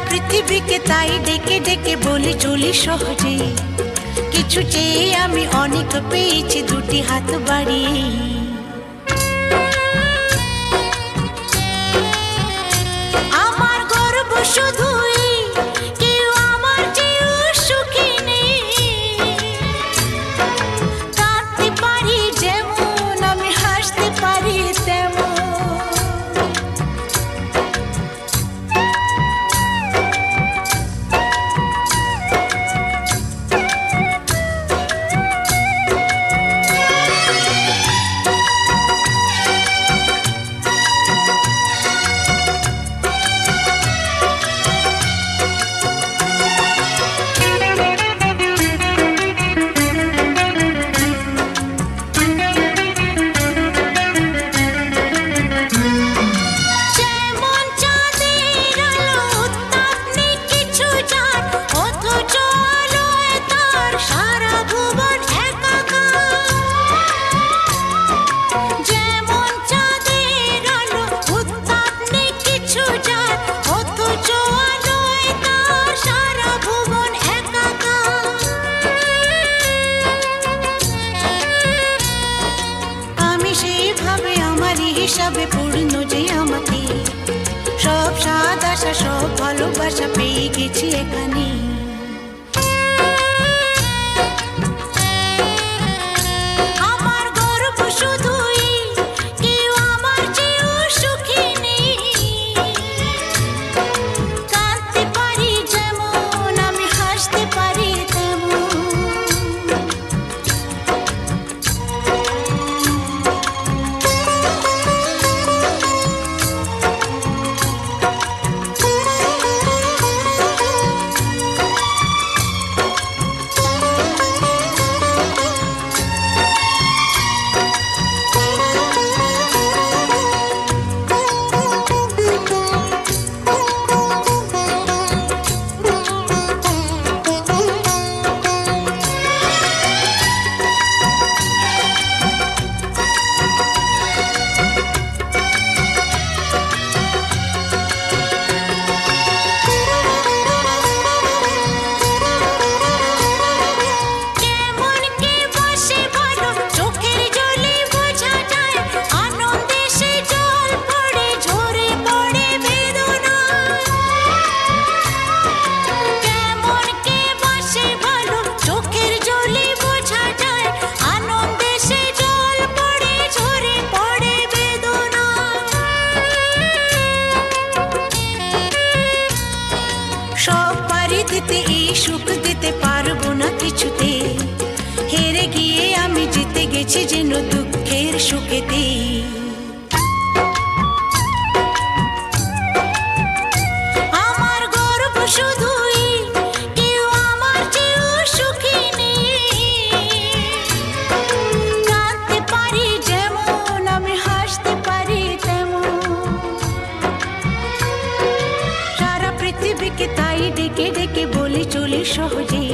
পৃথিবীকে তাই ডেকে ডেকে বলে চলি সহজে, কিছু চেয়ে আমি অনেক পেয়েছি দুটি হাত বাড়িয়ে। আমার গর্ব শুধুই কেউ আমার চেয়েও সুখী নেই, কাঁদতে পারি যেমন আমি হাসতে পারি তেমন। হিসাবে পূর্ণ যে আমাকে, সব স্বাদ আশা সব ভালোবাসা পেয়ে গেছি এখানে। আমার গর্ব শুধুই কেউ আমার চেয়েও সুখী নেই, কাঁদতে পারি যেমন আমি হাসতে পারি তেমন। সব পারি দিতে এই সুখ দিতে পারবো না কিছুতে, হেরে গিয়ে আমি জিতে গেছি যেন দুঃখের সুখেতে। আমার গর্ব শুধুই কেউ আমার চেয়েও সুখী নেই, কাঁদতে পারি যেমন আমি হাসতে পারি তেমন। সারা পৃথিবীকে তাই ডেকে ডেকে বলে চলি সহজে,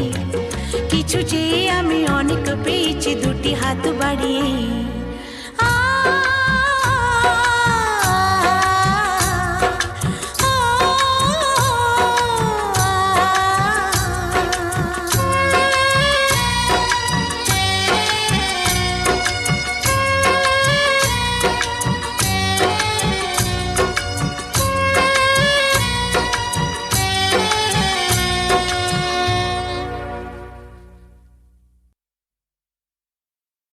কিছু চেয়ে আমি অনেক পেয়েছি দুটি হাত বাড়িয়ে।